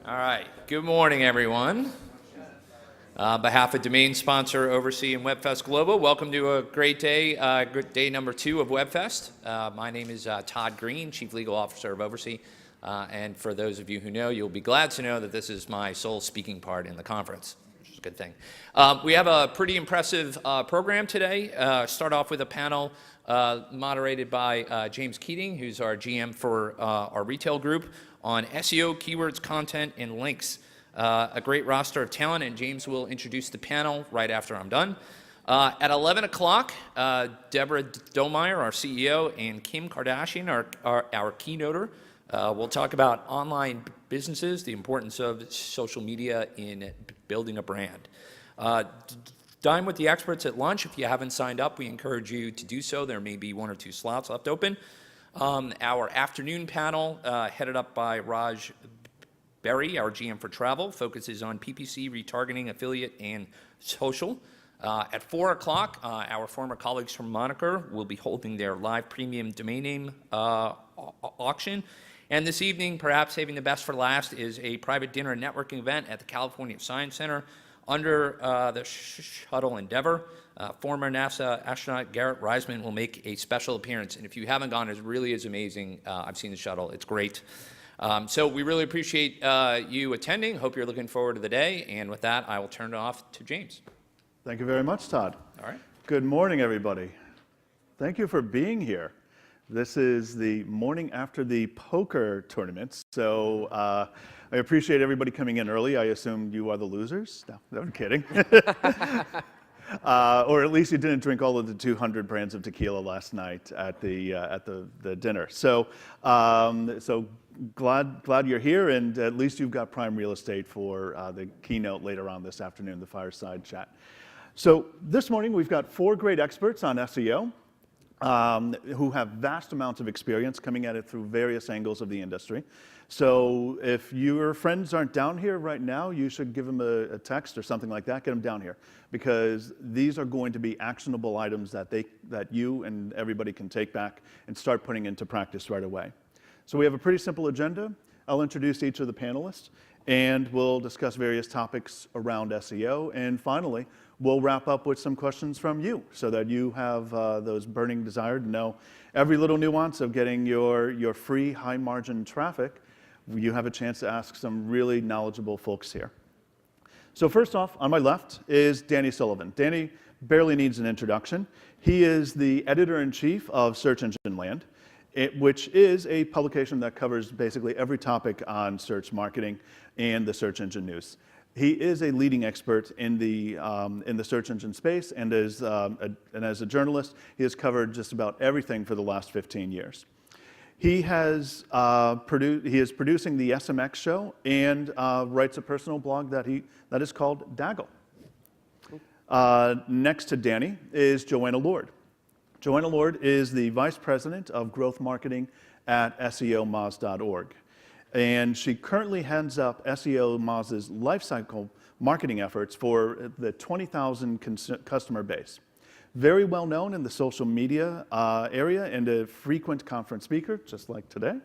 All right. Good morning, everyone. On behalf of domain sponsor, Oversee, and Webfest Global, welcome to a great day, day number 2 of Webfest. My name is Todd Green, Chief Legal Officer of Oversee. And for those of you who know, you'll be glad to know that this is my sole speaking part in the conference, which is a good thing. We have a pretty impressive program today. Start off with a panel moderated by James Keating, who's our GM for our retail group, on SEO, keywords, content, and links. A great roster of talent, and James will introduce the panel right after I'm done. At 11 o'clock, Deborah Domeyer, our CEO, and Kim Kardashian, our keynoter, will talk about online businesses, the importance of social media in building a brand. Dine with the experts at lunch. If you haven't signed up, we encourage you to do so. There may be 1 or 2 slots left open. Our afternoon panel, headed up by Raj Berry, our GM for travel, focuses on PPC, retargeting, affiliate, and social. At 4 o'clock, our former colleagues from Moniker will be holding their live premium domain name auction. And this evening, perhaps saving the best for last, is a private dinner and networking event at the California Science Center under the Shuttle Endeavor. Former NASA astronaut Garrett Reisman will make a special appearance. And if you haven't gone, it really is amazing. I've seen the shuttle. It's great. So we really appreciate you attending. Hope you're looking forward to the day. And with that, I will turn it off to James. Thank you very much, Todd. All right. Good morning, everybody. Thank you for being here. This is the morning after the poker tournament, so I appreciate everybody coming in early. I assume you are the losers. No, I'm kidding. Or at least you didn't drink all of the 200 brands of tequila last night at the dinner. So glad you're here, and at least you've got prime real estate for the keynote later on this afternoon, the fireside chat. So this morning we've got 4 great experts on SEO who have vast amounts of experience coming at it through various angles of the industry. So if your friends aren't down here right now, you should give them a text or something like that, get them down here, because these are going to be actionable items that you and everybody can take back and start putting into practice right away. So we have a pretty simple agenda. I'll introduce each of the panelists, and we'll discuss various topics around SEO, and finally, we'll wrap up with some questions from you so that you have those burning desire to know every little nuance of getting your free high-margin traffic. You have a chance to ask some really knowledgeable folks here. So first off, on my left is Danny Sullivan. Danny barely needs an introduction. He is the editor-in-chief of Search Engine Land, which is a publication that covers basically every topic on search marketing and the search engine news. He is a leading expert in the search engine space, and as a journalist, he has covered just about everything for the last 15 years. He is producing the SMX show and writes a personal blog that is called Daggle. Next to Danny is Joanna Lord. Joanna Lord is the Vice President of Growth Marketing at SEOmoz.org. And she currently heads up SEO Moz's lifecycle marketing efforts for the 20,000 customer base. Very well known in the social media area and a frequent conference speaker, just like today.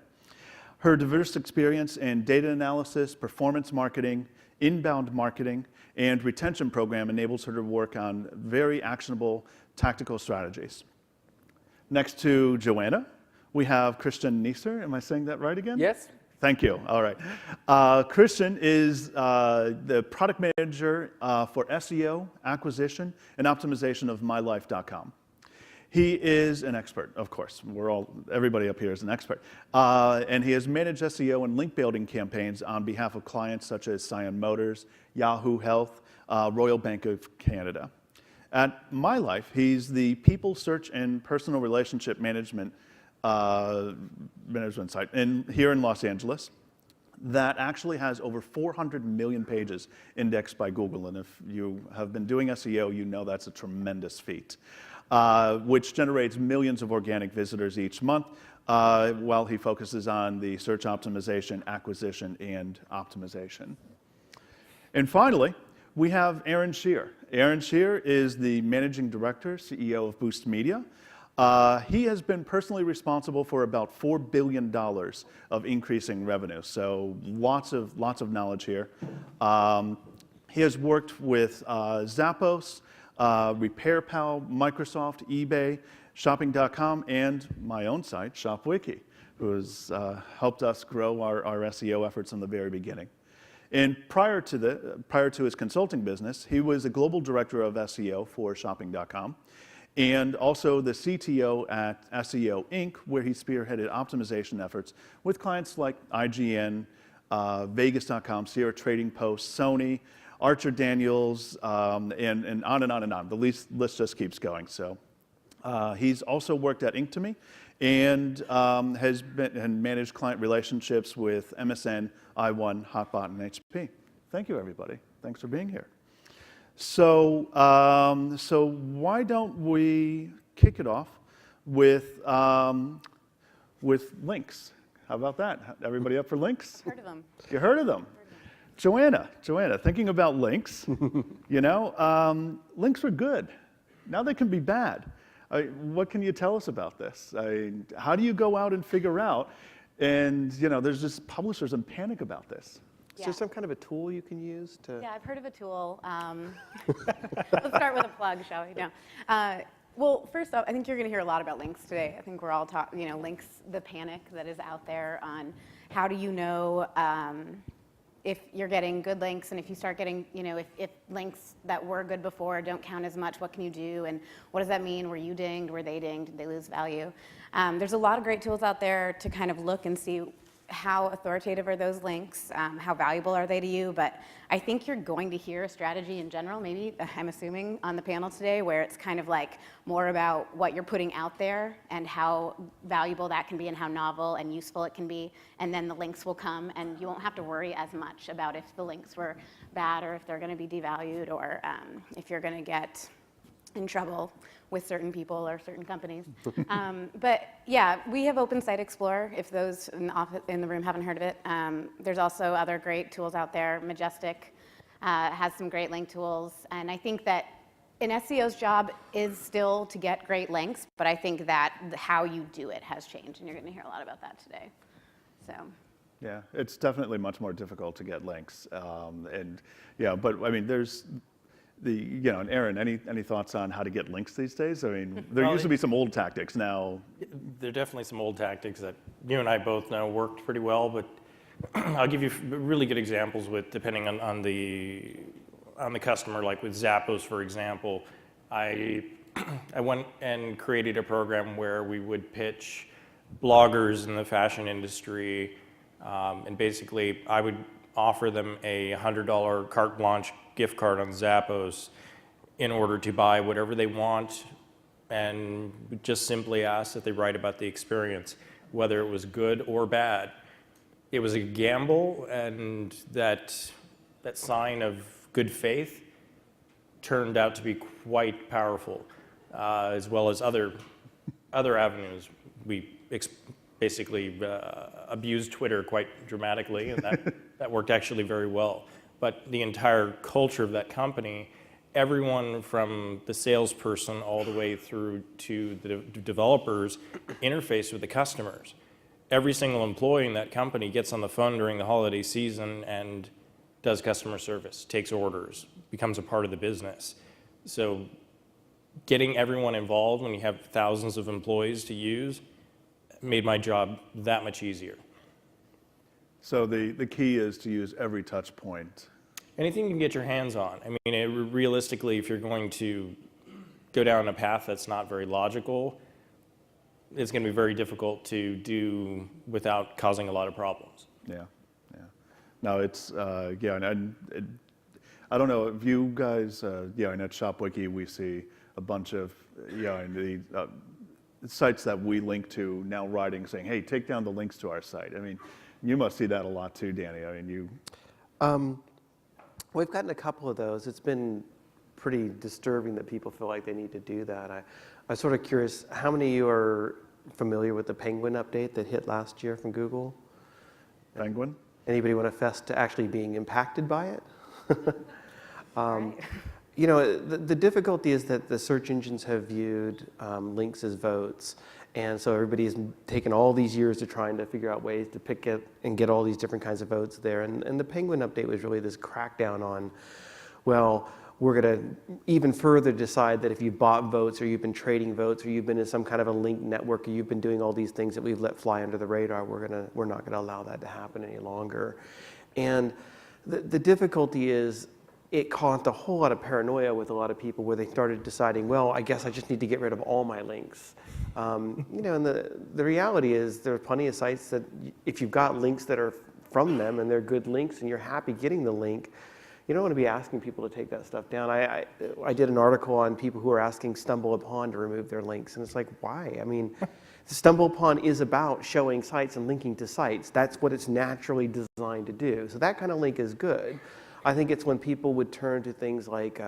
Her diverse experience in data analysis, performance marketing, inbound marketing, and retention program enables her to work on very actionable tactical strategies. Next to Joanna, we have Christian Neeser. Am I saying that right again? Yes. Thank you. All right. Christian is the product manager for SEO, acquisition, and optimization of MyLife.com. He is an expert, of course. Everybody up here is an expert. And he has managed SEO and link building campaigns on behalf of clients such as Scion Motors, Yahoo Health, Royal Bank of Canada. At MyLife, he's the people search and personal relationship management site here in Los Angeles that actually has over 400 million pages indexed by Google. And if you have been doing SEO, you know that's a tremendous feat, which generates millions of organic visitors each month while he focuses on the search optimization, acquisition, and optimization. And finally, we have Aaron Shear. Aaron Shear is the managing director, CEO of Boost Media. He has been personally responsible for about $4 billion of increasing revenue, so lots of knowledge here. He has worked with Zappos, RepairPal, Microsoft, eBay, Shopping.com, and my own site, ShopWiki, who has helped us grow our SEO efforts in the very beginning. And prior to his consulting business, he was a global director of SEO for Shopping.com, and also the CTO at SEO Inc., where he spearheaded optimization efforts with clients like IGN, Vegas.com, Sierra Trading Post, Sony, Archer Daniels, and on and on and on. The list just keeps going. So he's also worked at Inktomy and has managed client relationships with MSN, i1, Hotbot, and HP. Thank you, everybody. Thanks for being here. So why don't we kick it off with links? How about that? Everybody up for links? Heard of them. You heard of them? Joanna, thinking about links, links are good. Now they can be bad. What can you tell us about this? How do you go out and figure out? And there's just publishers in panic about this. Is there some kind of a tool you can use to? Yeah, I've heard of a tool. Let's start with a plug, shall we? No. Well, first off, I think you're going to hear a lot about links today. I think we're all talking, links, the panic that is out there on how do you know if you're getting good links, and if you start getting, if links that were good before don't count as much, what can you do? And what does that mean? Were you dinged? Were they dinged? Did they lose value? There's a lot of great tools out there to kind of look and see how authoritative are those links, how valuable are they to you, but I think you're going to hear a strategy in general, maybe, I'm assuming, on the panel today, where it's kind of like more about what you're putting out there and how valuable that can be and how novel and useful it can be, and then the links will come, and you won't have to worry as much about if the links were bad or if they're going to be devalued or if you're going to get in trouble with certain people or certain companies. But yeah, we have Open Site Explorer, if those in the room haven't heard of it. There's also other great tools out there. Majestic has some great link tools. And I think that an SEO's job is still to get great links, but I think that how you do it has changed, and you're going to hear a lot about that today. So. Yeah, it's definitely much more difficult to get links. But I mean, there's and Aaron, any thoughts on how to get links these days? I mean, there used to be some old tactics. Now, there are definitely some old tactics that you and I both know worked pretty well. But I'll give you really good examples with depending on the customer. Like with Zappos, for example, I went and created a program where we would pitch bloggers in the fashion industry, and basically I would offer them a $100 carte blanche gift card on Zappos in order to buy whatever they want, and just simply ask that they write about the experience, whether it was good or bad. It was a gamble, and that sign of good faith turned out to be quite powerful, as well as other avenues. We basically abused Twitter quite dramatically, and that worked actually very well. But the entire culture of that company, everyone from the salesperson all the way through to the developers interface with the customers. Every single employee in that company gets on the phone during the holiday season and does customer service, takes orders, becomes a part of the business. So getting everyone involved when you have thousands of employees to use made my job that much easier. So the key is to use every touch point. Anything you can get your hands on. I mean, realistically, if you're going to go down a path that's not very logical, it's going to be very difficult to do without causing a lot of problems. Yeah. No, it's, and I don't know if you guys, and at ShopWiki we see a bunch of, in the sites that we link to now writing saying, hey, take down the links to our site. I mean, you must see that a lot too, Danny. I mean, you. We've gotten a couple of those. It's been pretty disturbing that people feel like they need to do that. I'm sort of curious, how many of you are familiar with the Penguin update that hit last year from Google? Penguin? Anybody want to fess to actually being impacted by it? You know, the difficulty is that the search engines have viewed links as votes. And so everybody's taken all these years to trying to figure out ways to pick it and get all these different kinds of votes there. And the Penguin update was really this crackdown on, well, we're going to even further decide that if you've bought votes or you've been trading votes or you've been in some kind of a linked network or you've been doing all these things that we've let fly under the radar, we're not going to allow that to happen any longer. And the difficulty is it caused a whole lot of paranoia with a lot of people where they started deciding, well, I guess I just need to get rid of all my links. You know, and the reality is there are plenty of sites that if you've got links that are from them and they're good links and you're happy getting the link, you don't want to be asking people to take that stuff down. I did an article on people who are asking StumbleUpon to remove their links, and it's like, why? I mean, StumbleUpon is about showing sites and linking to sites. That's what it's naturally designed to do. So that kind of link is good. I think it's when people would turn to things like,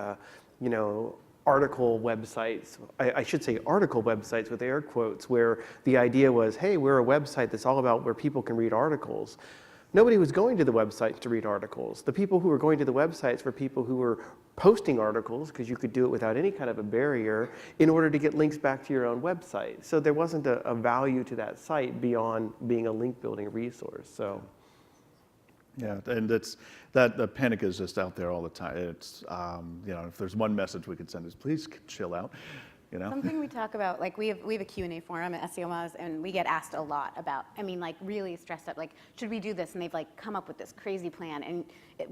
you know, article websites, I should say article websites with air quotes, where the idea was, hey, we're a website that's all about where people can read articles. Nobody was going to the website to read articles. The people who were going to the websites were people who were posting articles, because you could do it without any kind of a barrier, in order to get links back to your own website. So there wasn't a value to that site beyond being a link building resource. So. Yeah, and the panic is just out there all the time. It's you know, if there's one message we could send is please chill out, you know. Something we talk about, like we have a Q&A forum at SEO Moz, and we get asked a lot about, I mean, like really stressed up, like should we do this? And they've like come up with this crazy plan. And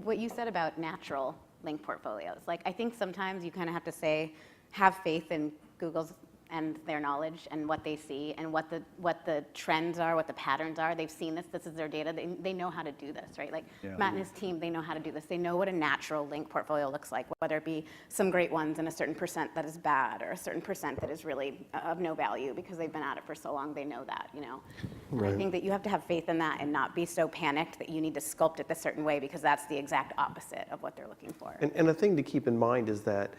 what you said about natural link portfolios, like I think sometimes you kind of have to say, have faith in Google's and their knowledge and what they see and what the trends are, what the patterns are. They've seen this. This is their data. They know how to do this, right? Like Matt and his team, they know how to do this. They know what a natural link portfolio looks like, whether it be some great ones and a certain percent that is bad or a certain percent that is really of no value because they've been at it for so long. They know that, you know. Right. And I think that you have to have faith in that and not be so panicked that you need to sculpt it a certain way, because that's the exact opposite of what they're looking for. And a thing to keep in mind is that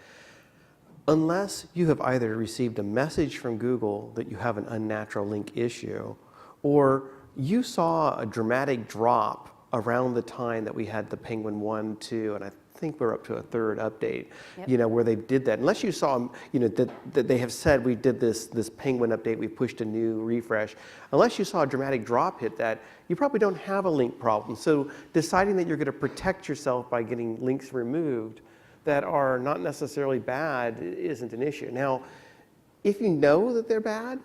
unless you have either received a message from Google that you have an unnatural link issue, or you saw a dramatic drop around the time that we had the Penguin 1, 2, and I think we're up to a third update, you know, where they did that. Unless you saw, you know, that they have said we did this Penguin update, we pushed a new refresh. Unless you saw a dramatic drop hit that, you probably don't have a link problem. So deciding that you're going to protect yourself by getting links removed that are not necessarily bad isn't an issue. Now, if you know that they're bad,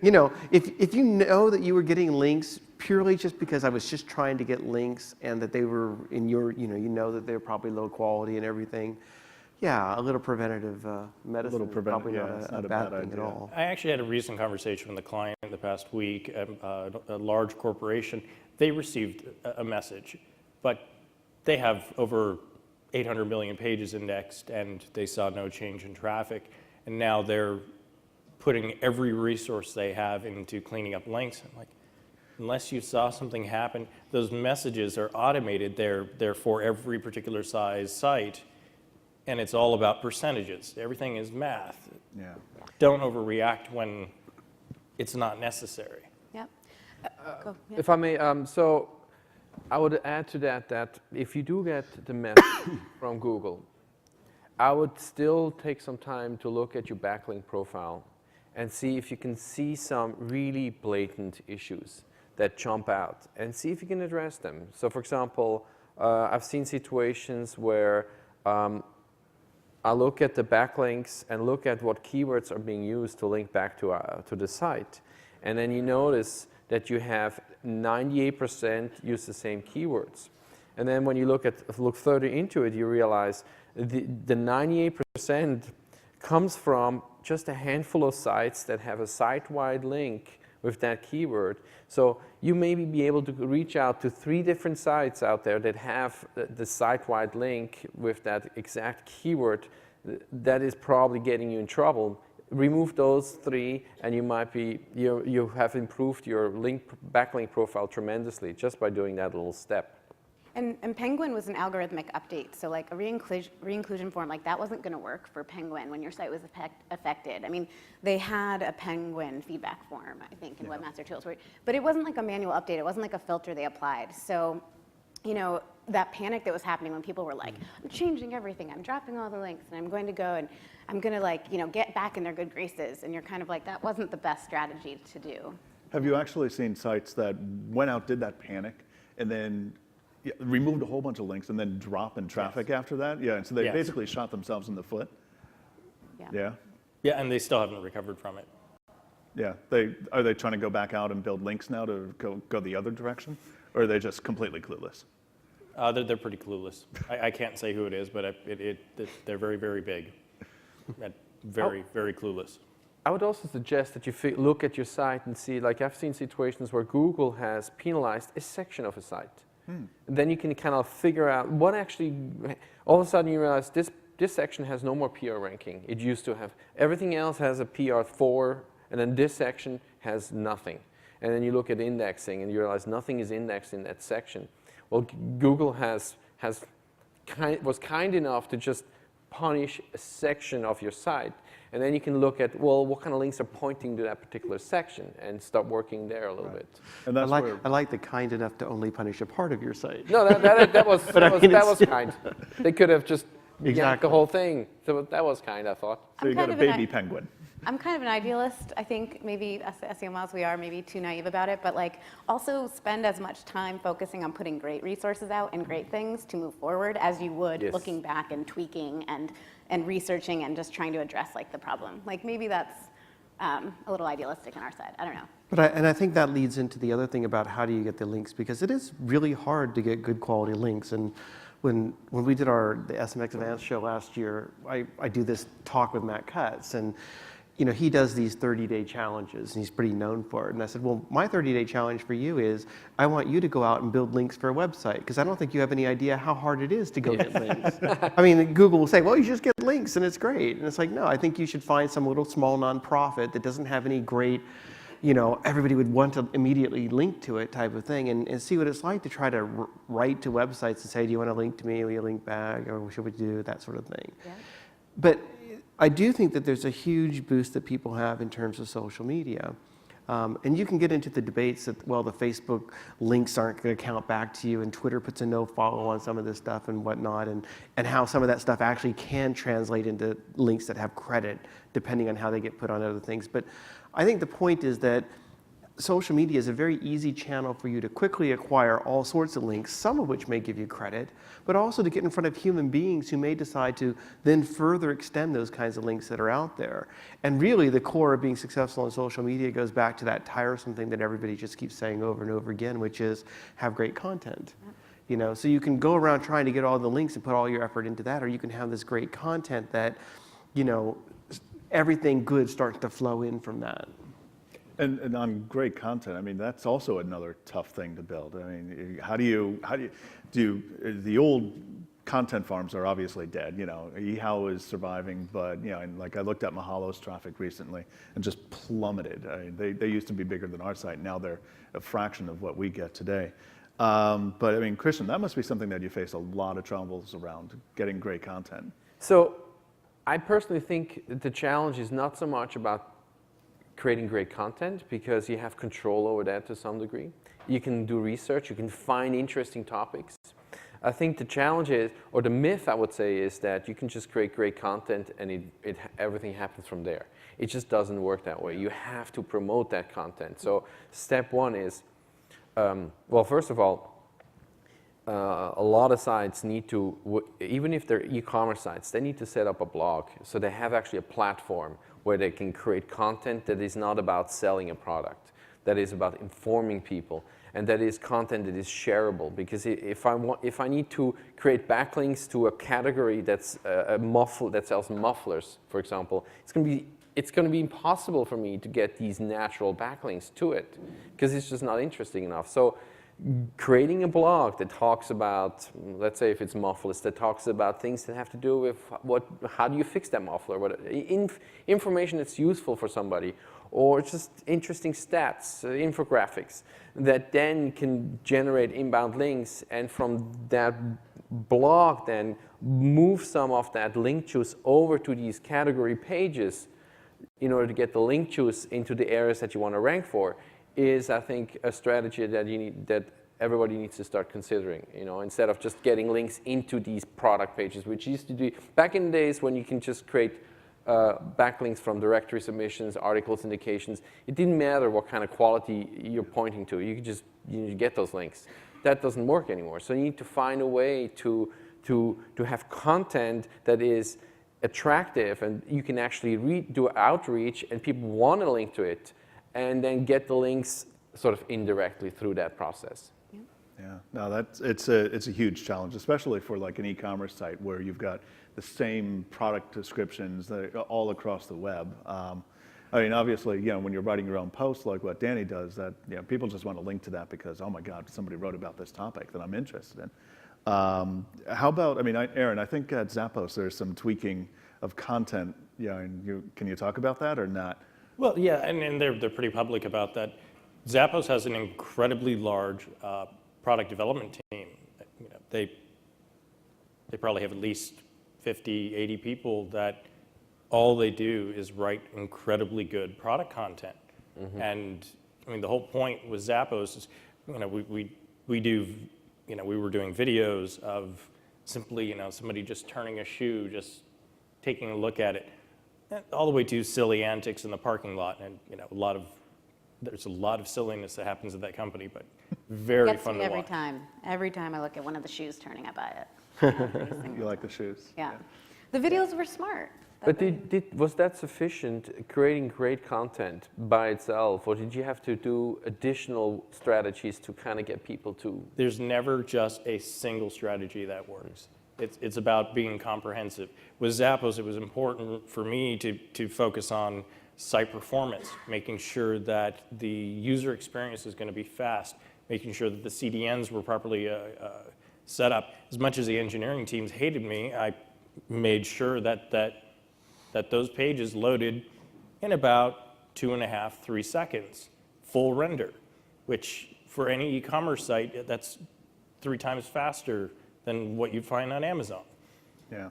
you know, if you know that you were getting links purely just because I was just trying to get links and that they were in your, you know that they're probably low quality and everything, yeah, a little preventative medicine is probably not a bad thing at all. I actually had a recent conversation with a client the past week, a large corporation. They received a message, but they have over 800 million pages indexed, and they saw no change in traffic. And now they're putting every resource they have into cleaning up links. I'm like, unless you saw something happen, those messages are automated. They're for every particular size site, and it's all about percentages. Everything is math. Yeah. Don't overreact when it's not necessary. Yep. Go. Yeah. If I may, so I would add to that if you do get the message from Google, I would still take some time to look at your backlink profile and see if you can see some really blatant issues that jump out and see if you can address them. So for example, I've seen situations where I look at the backlinks and look at what keywords are being used to link back to the site. And then you notice that you have 98% use the same keywords. And then when you look further into it, you realize the 98% comes from just a handful of sites that have a site-wide link with that keyword. So you maybe be able to reach out to 3 different sites out there that have the site-wide link with that exact keyword that is probably getting you in trouble. Remove those 3 and you might be, you have improved your backlink profile tremendously just by doing that little step. And Penguin was an algorithmic update, so like a re-inclusion form, like that wasn't going to work for Penguin when your site was affected. I mean, they had a Penguin feedback form, I think, in Webmaster Tools, but it wasn't like a manual update. It wasn't like a filter they applied. So, you know, that panic that was happening when people were like, I'm changing everything, I'm dropping all the links, and I'm going to go and I'm going to like, get back in their good graces. And you're kind of like, that wasn't the best strategy to do. Have you actually seen sites that went out, did that panic, and then removed a whole bunch of links and then drop in traffic after that? Yeah, and so they Yes. basically shot themselves in the foot? Yeah? Yeah, and they still haven't recovered from it. Yeah. Are they trying to go back out and build links now to go the other direction? Or are they just completely clueless? They're pretty clueless. I can't say who it is, but they're very, very big. And very, very clueless. I would also suggest that you look at your site and see, like I've seen situations where Google has penalized a section of a site. And then you can kind of figure out what actually, all of a sudden you realize this section has no more PR ranking. It used to have, everything else has a PR 4, and then this section has nothing. And then you look at indexing and you realize nothing is indexed in that section. Well, Google was kind enough to just punish a section of your site. And then you can look at, well, what kind of links are pointing to that particular section and start working there a little bit. And that's where, I like the kind enough to only punish a part of your site. No, that was kind. They could have just yanked Exactly. the whole thing. So that was kind, I thought. so you got a baby penguin. I'm kind of an idealist. I think maybe us SEO moms, we are maybe too naive about it, but like also spend as much time focusing on putting great resources out and great things to move forward as you would Yes. looking back and tweaking and researching and just trying to address like the problem. Like maybe that's a little idealistic on our side. I don't know. But I think that leads into the other thing about how do you get the links, because it is really hard to get good quality links. And when we did the SMX Advanced show last year, I do this talk with Matt Cutts, and he does these 30-day challenges, and he's pretty known for it. And I said, well, my 30-day challenge for you is I want you to go out and build links for a website, because I don't think you have any idea how hard it is to go get links. I mean, Google will say, well, you just get links, and it's great. And it's like, no, I think you should find some little small nonprofit that doesn't have any great, everybody would want to immediately link to it type of thing, and see what it's like to try to write to websites and say, do you want to link to me? Will you link back? Or should we do that sort of thing? Yeah. But I do think that there's a huge boost that people have in terms of social media. And you can get into the debates that, well, the Facebook links aren't going to count back to you, and Twitter puts a no follow on some of this stuff and whatnot, and how some of that stuff actually can translate into links that have credit, depending on how they get put on other things. But I think the point is that social media is a very easy channel for you to quickly acquire all sorts of links, some of which may give you credit, but also to get in front of human beings who may decide to then further extend those kinds of links that are out there. And really the core of being successful on social media goes back to that tiresome thing that everybody just keeps saying over and over again, which is have great content. So you can go around trying to get all the links and put all your effort into that, or you can have this great content that, everything good starts to flow in from that. And on great content, I mean, that's also another tough thing to build. I mean, how do you do the old content farms are obviously dead. eHow is surviving, but and like I looked at Mahalo's traffic recently and just plummeted. I mean, they used to be bigger than our site. Now they're a fraction of what we get today. But I mean, Christian, that must be something that you face a lot of troubles around, getting great content. So I personally think the challenge is not so much about creating great content, because you have control over that to some degree. You can do research, you can find interesting topics. I think the challenge is, or the myth I would say, is that you can just create great content and everything happens from there. It just doesn't work that way. You have to promote that content. So step one is, well, first of all, a lot of sites need to, even if they're e-commerce sites, they need to set up a blog. So they have actually a platform where they can create content that is not about selling a product, that is about informing people, and that is content that is shareable. Because if I need to create backlinks to a category that's that sells mufflers, for example, it's going to be impossible for me to get these natural backlinks to it, because it's just not interesting enough. So creating a blog that talks about, let's say if it's mufflers, that talks about things that have to do with how do you fix that muffler, information that's useful for somebody, or just interesting stats, infographics, that then can generate inbound links, and from that blog then move some of that link juice over to these category pages in order to get the link juice into the areas that you want to rank for, is, I think, a strategy that everybody needs to start considering, instead of just getting links into these product pages, which used to do back in the days when you can just create backlinks from directory submissions, articles, indications. It didn't matter what kind of quality you're pointing to. You could just get those links. That doesn't work anymore. So you need to find a way to have content that is attractive, and you can actually do outreach, and people want to link to it, and then get the links sort of indirectly through that process. Yeah, no, it's a huge challenge, especially for like an e-commerce site where you've got the same product descriptions that are all across the web. I mean, obviously, when you're writing your own post like what Danny does, that people just want to link to that because, oh my God, somebody wrote about this topic that I'm interested in. How about, I mean, Aaron, I think at Zappos there's some tweaking of content. Can you talk about that or not? Well, yeah, and they're pretty public about that. Zappos has an incredibly large product development team. They probably have at least 50, 80 people that all they do is write incredibly good product content. Mm-hmm. And I mean, the whole point with Zappos is, we were doing videos of simply, somebody just turning a shoe, just taking a look at it, all the way to silly antics in the parking lot. And, there's a lot of silliness that happens at that company, but very fun to watch. Every time I look at one of the shoes turning, I buy it. You like the shoes? Yeah. The videos were smart. But was that sufficient, creating great content by itself, or did you have to do additional strategies to kind of get people to? There's never just a single strategy that works. It's about being comprehensive. With Zappos, it was important for me to focus on site performance, making sure that the user experience is going to be fast, making sure that the CDNs were properly set up. As much as the engineering teams hated me, I made sure that those pages loaded in about 2.5, 3 seconds, full render, which for any e-commerce site, that's 3 times faster than what you'd find on Amazon. Yeah.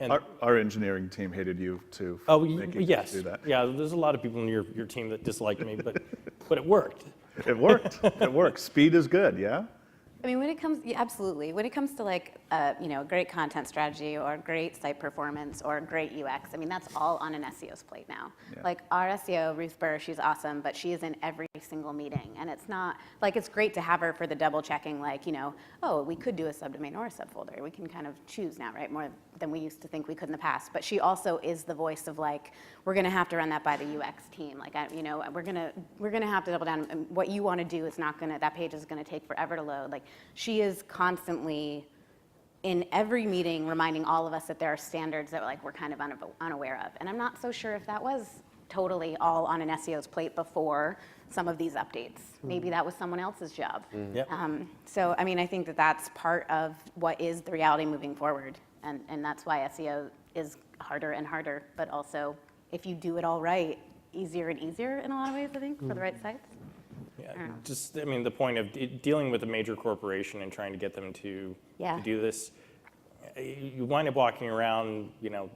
And our engineering team hated you too. Oh, yes. Do that. Yeah, there's a lot of people in your team that disliked me, but it worked. It worked. It works. Speed is good, yeah? I mean, absolutely. When it comes to like, great content strategy or great site performance or great UX, I mean, that's all on an SEO's plate now. Yeah. Like our SEO, Ruth Burr, she's awesome, but she is in every single meeting. And it's not, like, it's great to have her for the double checking, like, oh, we could do a subdomain or a subfolder. We can kind of choose now, right? More than we used to think we could in the past. But she also is the voice of like, we're gonna have to run that by the UX team. Like, we're gonna have to double down. And what you wanna do is not gonna, that page is gonna take forever to load. Like, she is constantly in every meeting reminding all of us that there are standards that we're kind of unaware of. And I'm not so sure if that was totally all on an SEO's plate before some of these updates. Maybe that was someone else's job. Yep. So, I mean, I think that that's part of what is the reality moving forward. And that's why SEO is harder and harder, but also if you do it all right, easier and easier in a lot of ways, I think, for the right sites. Yeah, the point of dealing with a major corporation and trying to get them to do this, you wind up walking around,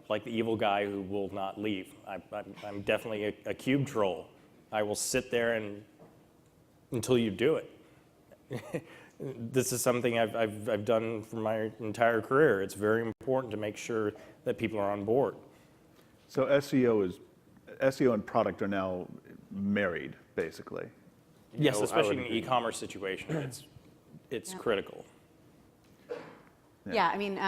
like the evil guy who will not leave. I'm definitely a cube troll. I will sit there until you do it. This is something I've done for my entire career. It's very important to make sure that people are on board. So SEO and product are now married, basically. Yes, especially in an e-commerce situation, it's critical. Yeah, I mean,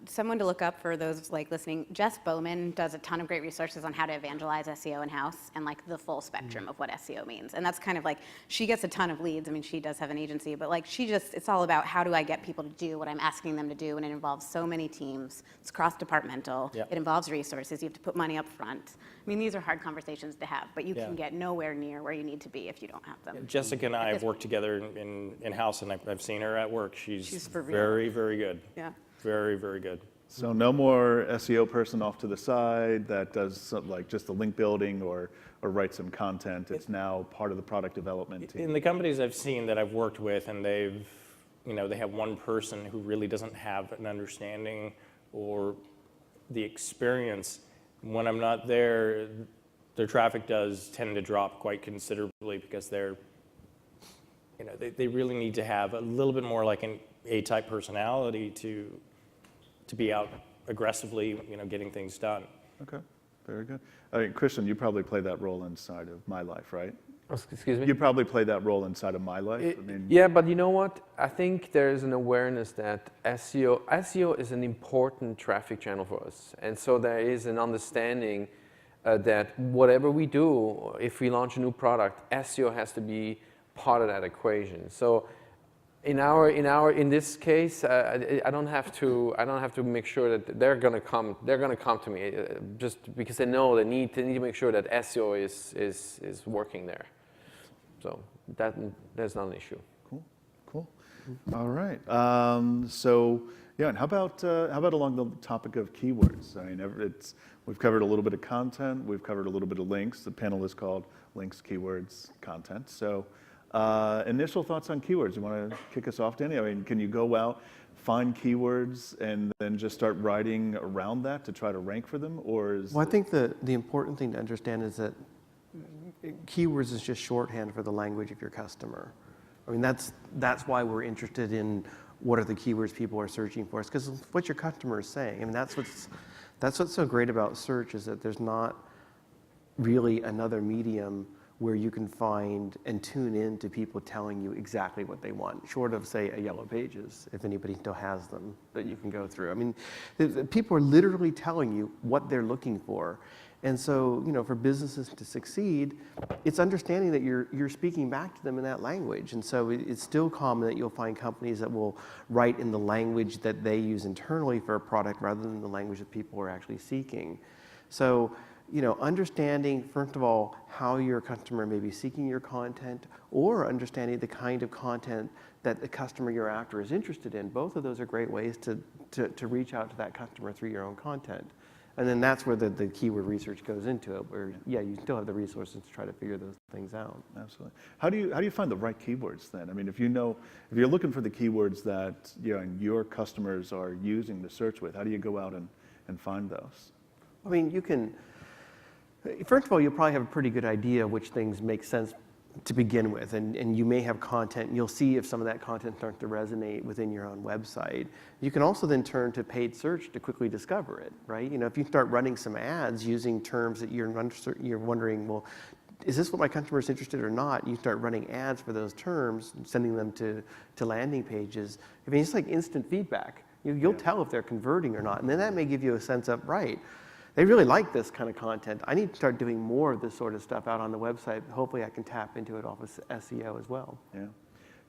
someone to look up for those like listening. Jess Bowman does a ton of great resources on how to evangelize SEO in-house and like the full spectrum of what SEO means. And that's kind of like, she gets a ton of leads. I mean, she does have an agency, but like it's all about how do I get people to do what I'm asking them to do, and it involves so many teams. It's cross-departmental. Yep. It involves resources. You have to put money up front. I mean, these are hard conversations to have, but you can get nowhere near where you need to be if you don't have them. Jessica and I have worked together in-house, and I've seen her at work. She's very, very good. Yeah. Very, very good. So no more SEO person off to the side that does like just the link building or write some content. It's now part of the product development team. In the companies I've seen that I've worked with, and they have one person who really doesn't have an understanding or the experience. When I'm not there, their traffic does tend to drop quite considerably because they're they really need to have a little bit more like an A-type personality to be out aggressively, getting things done. Okay, very good. I mean, Christian, you probably play that role inside of My Life, right? Excuse me? You probably play that role inside of My Life. I mean, Yeah, but you know what? I think there's an awareness that SEO is an important traffic channel for us. And so there is an understanding that whatever we do, if we launch a new product, SEO has to be part of that equation. So in this case, I don't have to make sure that they're going to come to me just because they know they need to make sure that SEO is working there. So that's not an issue. Cool. All right. So yeah, and how about along the topic of keywords? I mean, we've covered a little bit of content. We've covered a little bit of links. The panel is called Links, Keywords, Content. So initial thoughts on keywords. You want to kick us off, Danny? I mean, can you go out, find keywords, and then just start writing around that to try to rank for them, or is? Well, I think the important thing to understand is that keywords is just shorthand for the language of your customer. I mean, that's why we're interested in what are the keywords people are searching for. It's because what your customer is saying. I mean, that's what's so great about search is that there's not really another medium where you can find and tune in to people telling you exactly what they want, short of, say, a Yellow Pages, if anybody still has them, that you can go through. I mean, people are literally telling you what they're looking for. And so, for businesses to succeed, it's understanding that you're speaking back to them in that language. And so it's still common that you'll find companies that will write in the language that they use internally for a product rather than the language that people are actually seeking. So, understanding, first of all, how your customer may be seeking your content, or understanding the kind of content that the customer you're after is interested in. Both of those are great ways to reach out to that customer through your own content. And then that's where the keyword research goes into it, where, yeah, you still have the resources to try to figure those things out. Absolutely. How do you find the right keywords then? I mean, if you're looking for the keywords that your customers are using to search with, how do you go out and find those? I mean, you can, first of all, you'll probably have a pretty good idea which things make sense to begin with, and you may have content, and you'll see if some of that content starts to resonate within your own website. You can also then turn to paid search to quickly discover it, right? If you start running some ads using terms that you're wondering, well, is this what my customer is interested in or not? You start running ads for those terms, sending them to landing pages. I mean, it's like instant feedback. You'll tell if they're converting or not, and then that may give you a sense of, right, they really like this kind of content. I need to start doing more of this sort of stuff out on the website. Hopefully I can tap into it off of SEO as well. Yeah.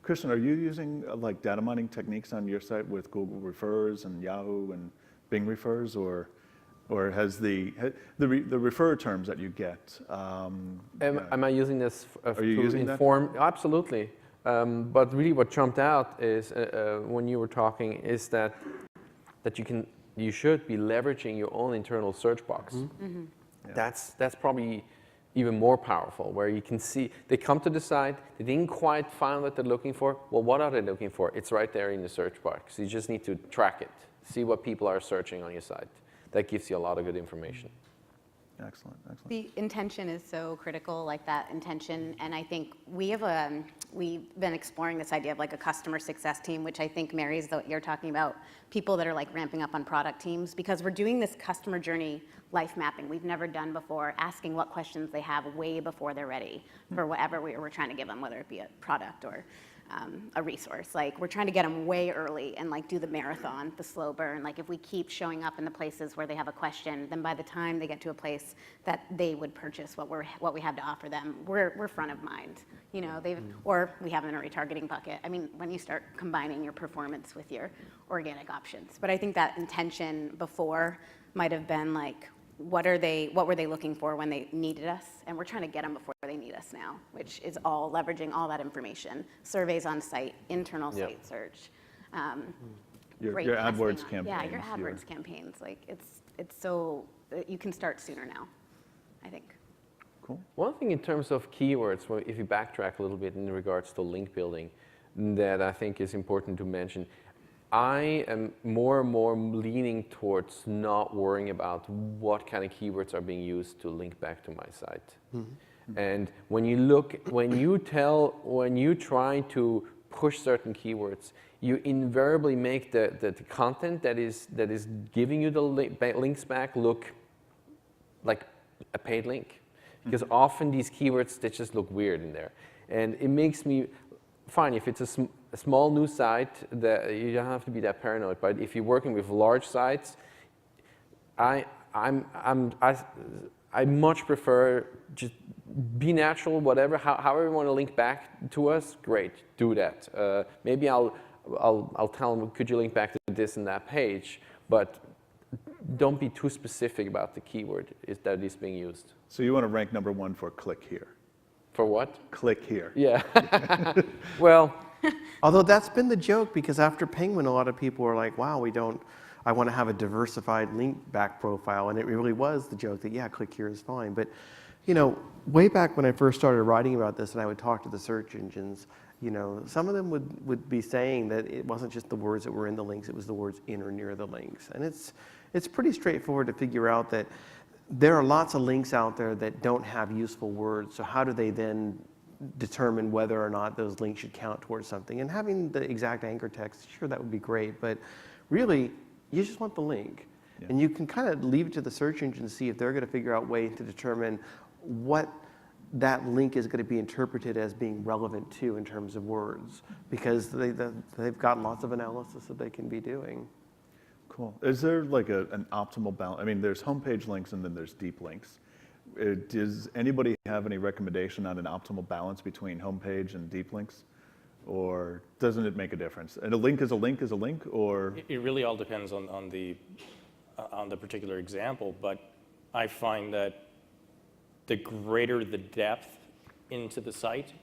Christian, are you using like data mining techniques on your site with Google Refers and Yahoo and Bing Refers, or has the refer terms that you get? Am I using this Are you using that? inform? Absolutely. But really what jumped out is when you were talking is that you should be leveraging your own internal search box. Mm-hmm. Yeah. That's probably even more powerful, where you can see they come to the site, they didn't quite find what they're looking for. Well, what are they looking for? It's right there in the search box. You just need to track it, see what people are searching on your site. That gives you a lot of good information. Excellent. The intention is so critical, like that intention, and I think we've been exploring this idea of like a customer success team, which I think marries what you're talking about, people that are like ramping up on product teams, because we're doing this customer journey life mapping we've never done before, asking what questions they have way before they're ready for whatever we're trying to give them, whether it be a product or a resource. Like, we're trying to get them way early and like do the marathon, the slow burn. Like, if we keep showing up in the places where they have a question, then by the time they get to a place that they would purchase what we have to offer them, we're front of mind. Or we have them in a retargeting bucket. I mean, when you start combining your performance with your organic options. But I think that intention before might have been like, what were they looking for when they needed us? And we're trying to get them before they need us now, which is all leveraging all that information. Surveys on site, internal site search. Your great AdWords testing campaigns. Yeah, your AdWords campaigns. Like, it's so, you can start sooner now, I think. Cool. One thing in terms of keywords, well, if you backtrack a little bit in regards to link building, that I think is important to mention, I am more and more leaning towards not worrying about what kind of keywords are being used to link back to my site. And when you try to push certain keywords, you invariably make the content that is giving you the links back look like a paid link. Because often these keywords, they just look weird in there. And it makes me, fine, if it's a small new site, that you don't have to be that paranoid. But if you're working with large sites, I much prefer just be natural, whatever. However you want to link back to us, great, do that. Maybe I'll tell them, could you link back to this and that page? But don't be too specific about the keyword that is being used. So you want to rank number 1 for click here. For what? Click here. Yeah. Well, Although that's been the joke, because after Penguin, a lot of people were like, wow, I want to have a diversified link back profile. And it really was the joke that, yeah, click here is fine. But, way back when I first started writing about this and I would talk to the search engines, some of them would be saying that it wasn't just the words that were in the links, it was the words in or near the links. And it's pretty straightforward to figure out that there are lots of links out there that don't have useful words. So how do they then determine whether or not those links should count towards something? And having the exact anchor text, sure, that would be great. But really, you just want the link. Yeah. And you can kind of leave it to the search engine to see if they're going to figure out ways to determine what that link is going to be interpreted as being relevant to in terms of words, because they've got lots of analysis that they can be doing. Cool. Is there like an optimal balance? I mean, there's homepage links and then there's deep links. Does anybody have any recommendation on an optimal balance between homepage and deep links? Or doesn't it make a difference? And a link is a link is a link, or? It really all depends on the particular example, but I find that the greater the depth into the site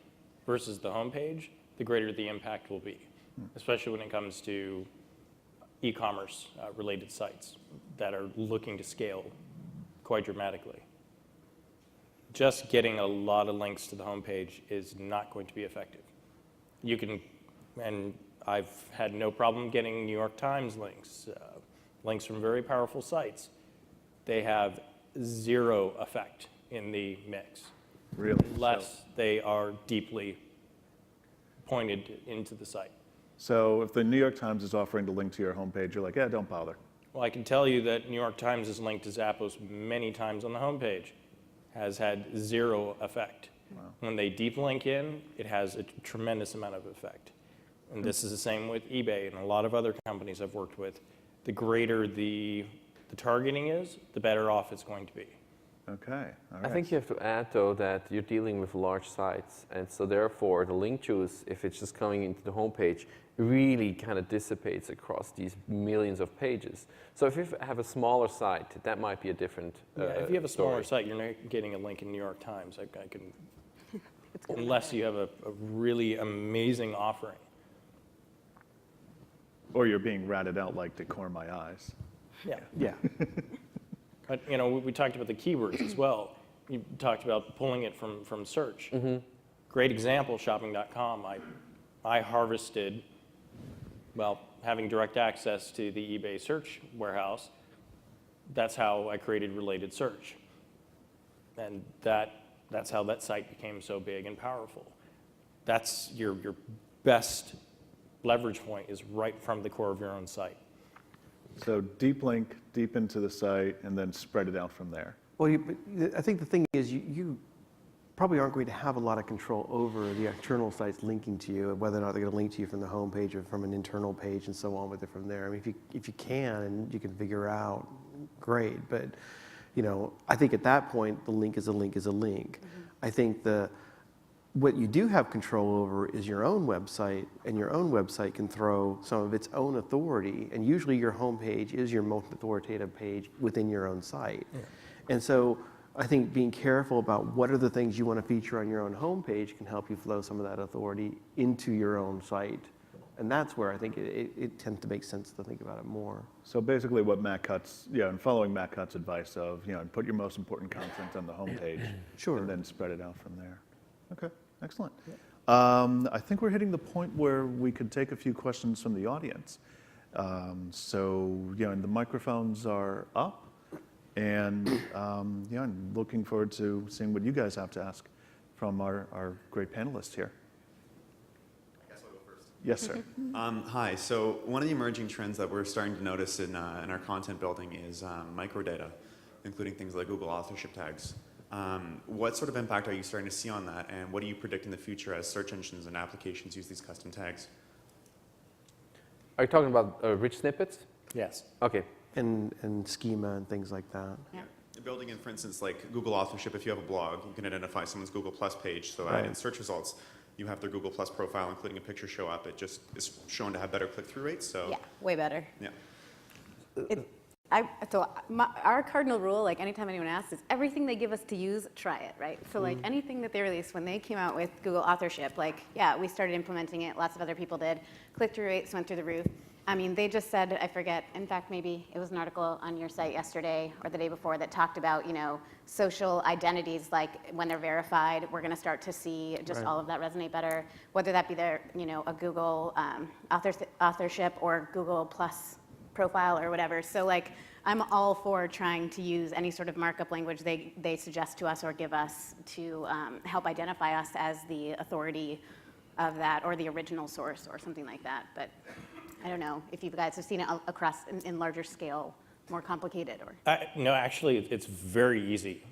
versus the homepage, the greater the impact will be, especially when it comes to e-commerce related sites that are looking to scale quite dramatically. Just getting a lot of links to the homepage is not going to be effective. You can, and I've had no problem getting New York Times links, links from very powerful sites. They have zero effect in the mix. Really? Unless they are deeply pointed into the site. So if the New York Times is offering to link to your homepage, you're like, yeah, don't bother. Well, I can tell you that New York Times has linked to Zappos many times on the homepage, has had zero effect. Wow. When they deep link in, it has a tremendous amount of effect. And this is the same with eBay and a lot of other companies I've worked with. The greater the targeting is, the better off it's going to be. Okay. All right. I think you have to add, though, that you're dealing with large sites. And so therefore, the link juice, if it's just coming into the homepage, really kind of dissipates across these millions of pages. So if you have a smaller site, that might be a different if you have a smaller site, you're not getting a link in New York Times. I can, unless you have a really amazing offering. Or you're being ratted out like Decor My Eyes. Yeah. But we talked about the keywords as well. You talked about pulling it from search. Mm-hmm. Great example, shopping.com. I harvested, having direct access to the eBay search warehouse, that's how I created related search. And that's how that site became so big and powerful. That's your best leverage point, is right from the core of your own site. So deep link deep into the site and then spread it out from there. Well, I think the thing is you probably aren't going to have a lot of control over the external sites linking to you, whether or not they're going to link to you from the home page or from an internal page and so on with it from there. I mean, if you can and you can figure out, great. But, I think at that point, the link is a link is a link. Mm-hmm. I think what you do have control over is your own website, and your own website can throw some of its own authority, and usually your homepage is your most authoritative page within your own site. Yeah. And so I think being careful about what are the things you want to feature on your own homepage can help you flow some of that authority into your own site. And that's where I think it tends to make sense to think about it more. So basically what Matt Cutt's, and following Matt Cutt's advice of, put your most important content on the homepage. Sure. And then spread it out from there. Okay. Excellent. I think we're hitting the point where we could take a few questions from the audience. And the microphones are up, and I'm looking forward to seeing what you guys have to ask from our great panelists here. I guess I'll go first. Yes, sir. Hi. So one of the emerging trends that we're starting to notice in our content building is microdata, including things like Google authorship tags. What sort of impact are you starting to see on that, and what do you predict in the future as search engines and applications use these custom tags? Are you talking about rich snippets? Yes. Okay. And schema and things like that. Yeah. Building in, for instance, like Google authorship, if you have a blog, you can identify someone's Google Plus page so that Right. in search results, you have their Google Plus profile, including a picture show up. It just is shown to have better click-through rates. So Yeah, way better. yeah. Our cardinal rule, like anytime anyone asks, is everything they give us to use, try it, right? So like anything that they released, when they came out with Google authorship, like, yeah, we started implementing it, lots of other people did. Click-through rates went through the roof. I mean, they just said, I forget, in fact, maybe it was an article on your site yesterday or the day before that talked about, social identities, like when they're verified, we're gonna start to see just all of that resonate better, whether that be their, a Google authorship or Google Plus profile or whatever. So like, I'm all for trying to use any sort of markup language they suggest to us or give us to help identify us as the authority of that or the original source or something like that. But I don't know if you guys have seen it across in larger scale, more complicated or. No, actually, it's very easy.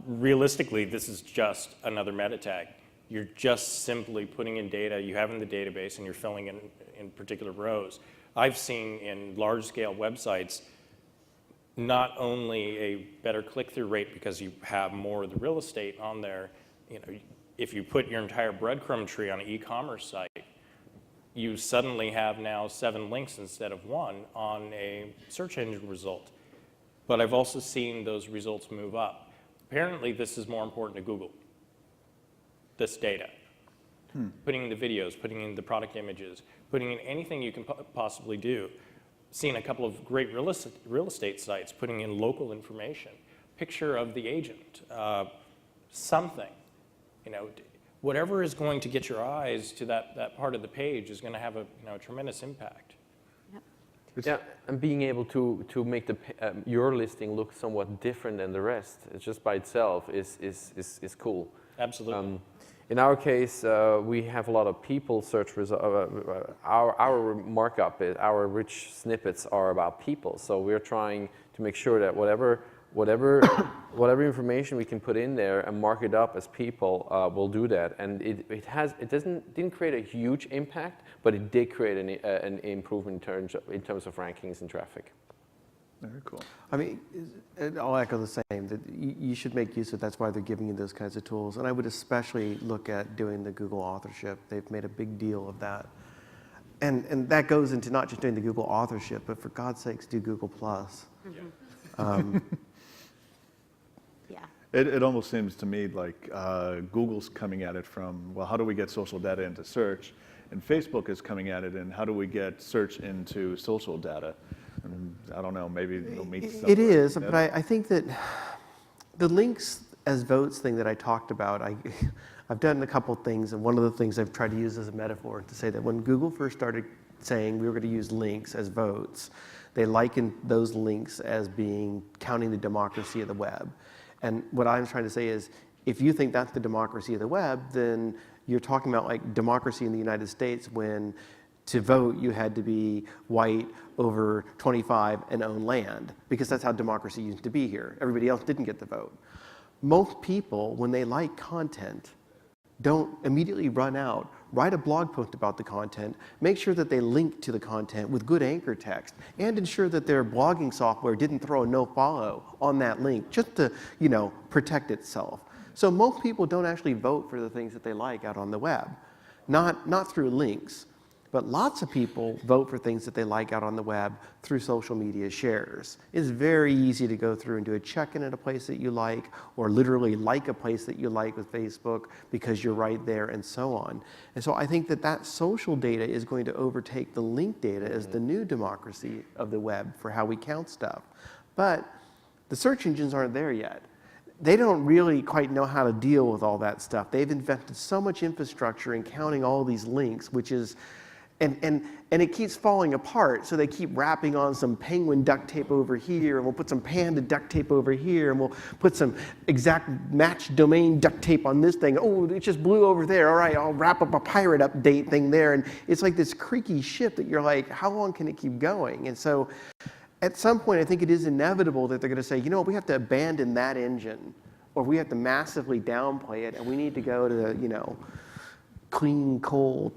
Realistically, this is just another meta tag. You're just simply putting in data you have in the database and you're filling in particular rows. I've seen in large-scale websites not only a better click-through rate because you have more of the real estate on there. If you put your entire breadcrumb tree on an e-commerce site, you suddenly have now 7 links instead of 1 on a search engine result. But I've also seen those results move up. Apparently, this is more important to Google, this data. Putting in the videos, putting in the product images, putting in anything you can possibly do. Seen a couple of great real estate sites putting in local information, picture of the agent, something, whatever is going to get your eyes to that part of the page is going to have a tremendous impact. Yeah, and being able to make your listing look somewhat different than the rest, just by itself, is cool. Absolutely. In our case, we have a lot of people search results. Our markup, our rich snippets are about people. So we're trying to make sure that whatever information we can put in there and mark it up as people, will do that. And it didn't create a huge impact, but it did create an improvement in terms of rankings and traffic. Very cool. I mean, I'll echo the same, that you should make use of it. That's why they're giving you those kinds of tools. And I would especially look at doing the Google authorship. They've made a big deal of that. And that goes into not just doing the Google authorship, but for God's sakes, do Google Plus. Yeah. It almost seems to me like Google's coming at it from, well, how do we get social data into search? And Facebook is coming at it, and how do we get search into social data? And I don't know, maybe it'll meet somewhere. It is, but I think that the links as votes thing that I talked about, I've done a couple things, and one of the things I've tried to use as a metaphor to say that when Google first started saying we were going to use links as votes, they likened those links as being counting the democracy of the web. And what I'm trying to say is, if you think that's the democracy of the web, then you're talking about like democracy in the United States when to vote you had to be white, over 25, and own land, because that's how democracy used to be here. Everybody else didn't get the vote. Most people, when they like content, don't immediately run out, write a blog post about the content, make sure that they link to the content with good anchor text, and ensure that their blogging software didn't throw a no-follow on that link just to, protect itself. So most people don't actually vote for the things that they like out on the web, not through links. But lots of people vote for things that they like out on the web through social media shares. It's very easy to go through and do a check-in at a place that you like, or literally like a place that you like with Facebook because you're right there, and so on. And so I think that social data is going to overtake the link data as the new democracy of the web for how we count stuff. But the search engines aren't there yet. They don't really quite know how to deal with all that stuff. They've invested so much infrastructure in counting all these links, which is And it keeps falling apart, so they keep wrapping on some penguin duct tape over here, and we'll put some panda duct tape over here, and we'll put some exact match domain duct tape on this thing. Oh, it just blew over there. All right, I'll wrap up a pirate update thing there. And it's like this creaky ship that you're like, how long can it keep going? And so at some point, I think it is inevitable that they're going to say, you know what, we have to abandon that engine, or we have to massively downplay it, and we need to go to, you know, clean coal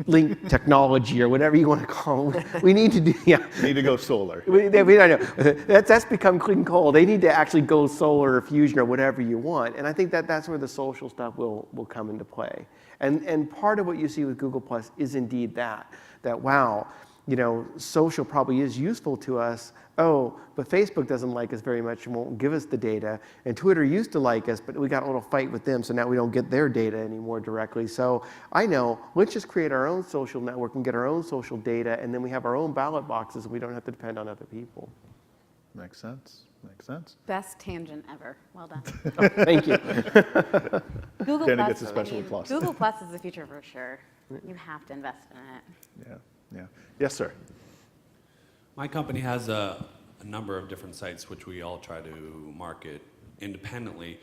link technology or whatever you want to call it. We need to do, yeah. Need to go solar. We don't know. That's become clean coal. They need to actually go solar or fusion or whatever you want. And I think that's where the social stuff will come into play. And part of what you see with Google Plus is indeed that wow, you know, social probably is useful to us. Oh, but Facebook doesn't like us very much and won't give us the data. And Twitter used to like us, but we got a little fight with them, so now we don't get their data anymore directly. So I know, let's just create our own social network and get our own social data, and then we have our own ballot boxes, and we don't have to depend on other people. Makes sense. Makes sense. Best tangent ever. Well done. Thank you. Google Dana Plus, gets a special applause. Google Plus is the future for sure. You have to invest in it. Yeah. Yeah. Yes, sir. My company has a number of different sites which we all try to market independently.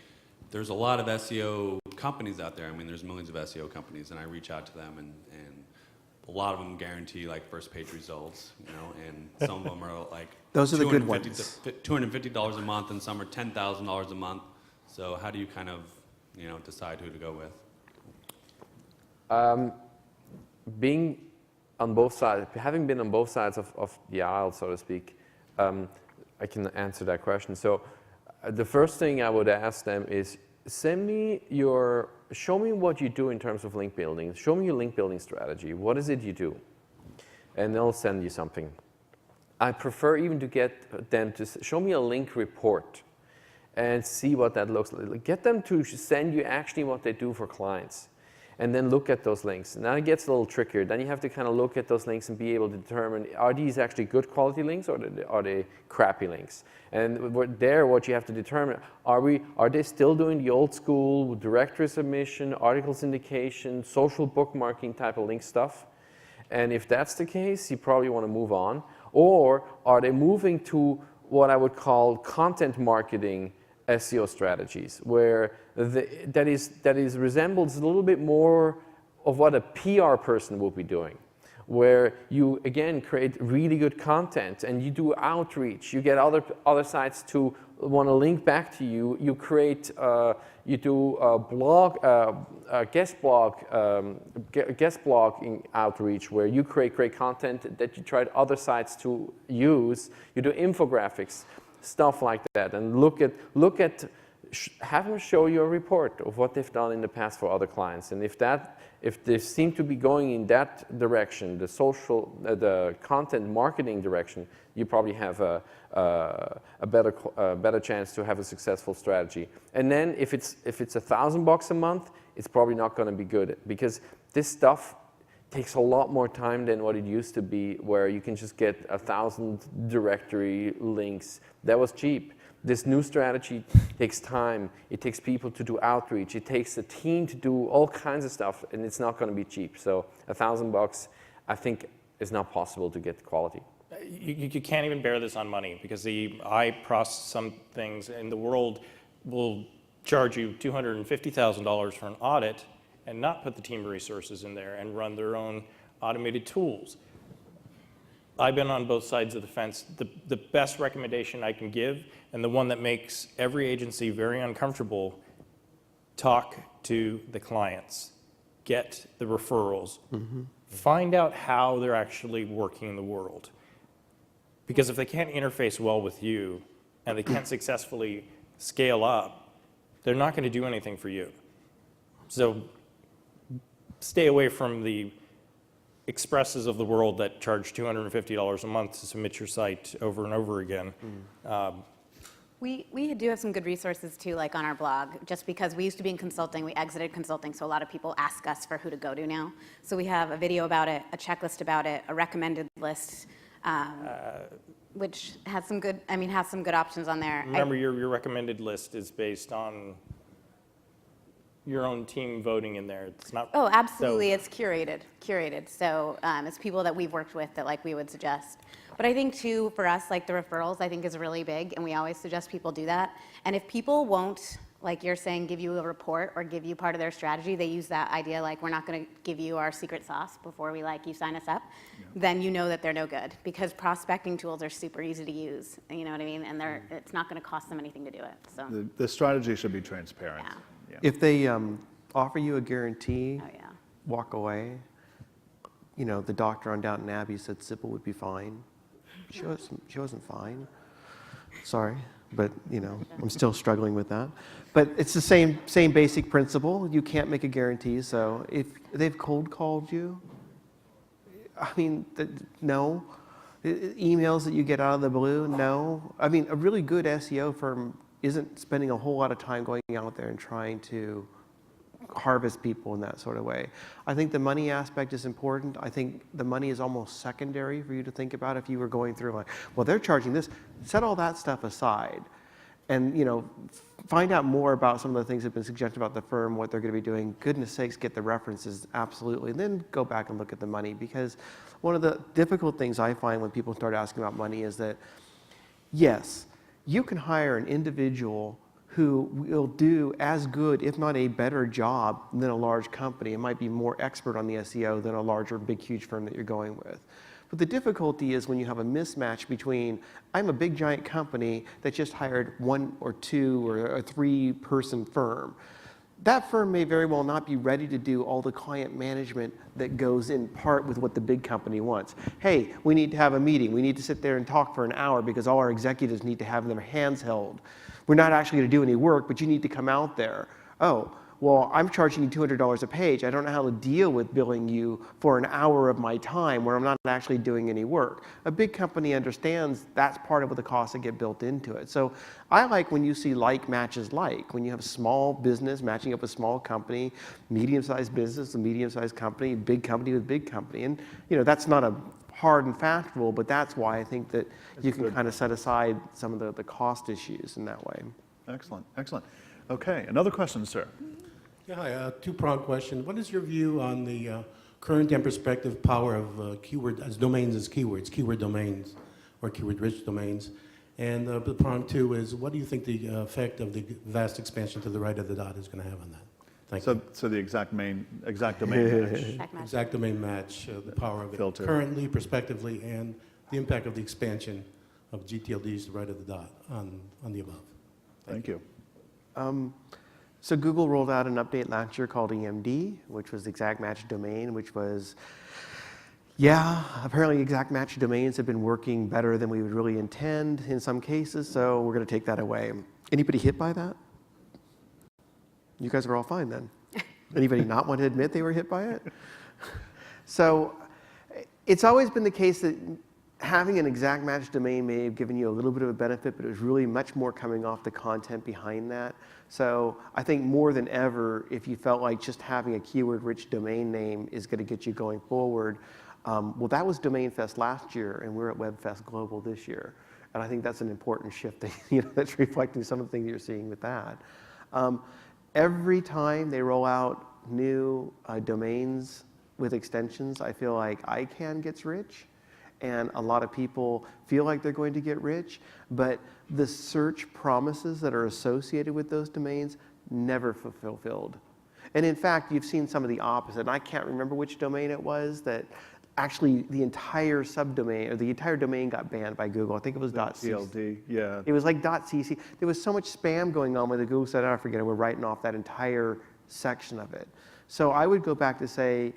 There's a lot of SEO companies out there. I mean, there's millions of SEO companies, and I reach out to them, and a lot of them guarantee like first page results, you know, and some of them are like those are the good ones. $250 a month, and some are $10,000 a month. So how do you kind of, you know, decide who to go with? Being on both sides, having been on both sides of the aisle, so to speak, I can answer that question. So the first thing I would ask them is, show me what you do in terms of link building. Show me your link building strategy. What is it you do? And they'll send you something. I prefer even to get them to show me a link report and see what that looks like. Get them to send you actually what they do for clients. And then look at those links. Now it gets a little trickier. Then you have to kind of look at those links and be able to determine, are these actually good quality links or are they crappy links? And what you have to determine, are they still doing the old school directory submission, article syndication, social bookmarking type of link stuff? And if that's the case, you probably want to move on. Or are they moving to what I would call content marketing SEO strategies, where that resembles a little bit more of what a PR person would be doing, where you again create really good content and you do outreach, you get other sites to want to link back to you. You create, you do guest blogging outreach, where you create great content that you tried other sites to use. You do infographics. Stuff like that, and have them show you a report of what they've done in the past for other clients. And if they seem to be going in that direction, the content marketing direction, you probably have a better chance to have a successful strategy. And then if it's $1,000 a month, it's probably not going to be good, because this stuff takes a lot more time than what it used to be, where you can just get 1,000 directory links. That was cheap. This new strategy takes time. It takes people to do outreach. It takes a team to do all kinds of stuff, and it's not going to be cheap. So $1,000, I think, is not possible to get quality. You can't even bear this on money, because I process some things, and the world will charge you $250,000 for an audit and not put the team resources in there and run their own automated tools. I've been on both sides of the fence. The best recommendation I can give, and the one that makes every agency very uncomfortable, talk to the clients, get the referrals, find out how they're actually working in the world. Because if they can't interface well with you and they can't successfully scale up, they're not going to do anything for you. So stay away from the Expresses of the world that charge $250 a month to submit your site over and over again. We do have some good resources too, like on our blog, just because we used to be in consulting, we exited consulting, so a lot of people ask us for who to go to now. So we have a video about it, a checklist about it, a recommended list, which has some good, options on there. Remember, your recommended list is based on your own team voting in there. It's not. Oh, absolutely. So, It's curated. So it's people that we've worked with that like we would suggest. But I think too, for us, like the referrals, I think is really big, and we always suggest people do that. And if people won't, like you're saying, give you a report or give you part of their strategy, they use that idea like we're not going to give you our secret sauce before we like you sign us up, then you know that they're no good, because prospecting tools are super easy to use. You know what I mean? And it's not going to cost them anything to do it. So The strategy should be transparent. Yeah. Yeah. If they offer you a guarantee, oh yeah. walk away. You know, the doctor on Downton Abbey said Sybil would be fine. She wasn't fine. Sorry, but you know, I'm still struggling with that. But it's the same basic principle. You can't make a guarantee. So if they've cold called you, I mean, no. Emails that you get out of the blue, no. I mean, a really good SEO firm isn't spending a whole lot of time going out there and trying to harvest people in that sort of way. I think the money aspect is important. I think the money is almost secondary for you to think about if you were going through like, well, they're charging this. Set all that stuff aside and, you know, find out more about some of the things that have been suggested about the firm, what they're going to be doing. Goodness sakes, get the references, absolutely. And then go back and look at the money, because one of the difficult things I find when people start asking about money is that, yes, you can hire an individual who will do as good, if not a better job than a large company. It might be more expert on the SEO than a larger, big, huge firm that you're going with. But the difficulty is when you have a mismatch between, I'm a big, giant company that just hired 1 or 2 or a 3-person firm. That firm may very well not be ready to do all the client management that goes in part with what the big company wants. Hey, we need to have a meeting. We need to sit there and talk for an hour because all our executives need to have their hands held. We're not actually going to do any work, but you need to come out there. Oh, well, I'm charging you $200 a page. I don't know how to deal with billing you for an hour of my time where I'm not actually doing any work. A big company understands that's part of the costs that get built into it. So I like when you see like matches like, when you have a small business matching up a small company, medium-sized business, a medium-sized company, big company with big company. And you know, that's not a hard and fast rule, but that's why I think that you can kind of set aside some of the cost issues in that way. Excellent, excellent. Okay, another question, sir. Yeah, hi, two-pronged question. What is your view on the current and prospective power of keyword as domains as keywords, keyword domains or keyword-rich domains? And the prong 2 is, what do you think the effect of the vast expansion to the right of the dot is going to have on that? Thank you. So the exact domain match. Exact domain match, the power of it Filter. currently, prospectively, and the impact of the expansion of GTLDs to the right of the dot on the above. Thank you. So Google rolled out an update last year called EMD, which was exact match domain, which was, yeah, apparently exact match domains have been working better than we would really intend in some cases, so we're going to take that away. Anybody hit by that? You guys are all fine then. Anybody not want to admit they were hit by it? So it's always been the case that having an exact match domain may have given you a little bit of a benefit, but it was really much more coming off the content behind that. So I think more than ever, if you felt like just having a keyword-rich domain name is going to get you going forward, well, that was Domain Fest last year, and we're at Webfest Global this year. And I think that's an important shift that, that's reflecting some of the things you're seeing with that. Every time they roll out new domains with extensions, I feel like ICANN gets rich. And a lot of people feel like they're going to get rich, but the search promises that are associated with those domains never fulfilled. And in fact, you've seen some of the opposite. And I can't remember which domain it was that actually the entire subdomain or the entire domain got banned by Google. I think it was .cld, yeah. It was like .cc. There was so much spam going on with it. Google said, "Oh, forget it. We're writing off that entire section of it." So I would go back to say,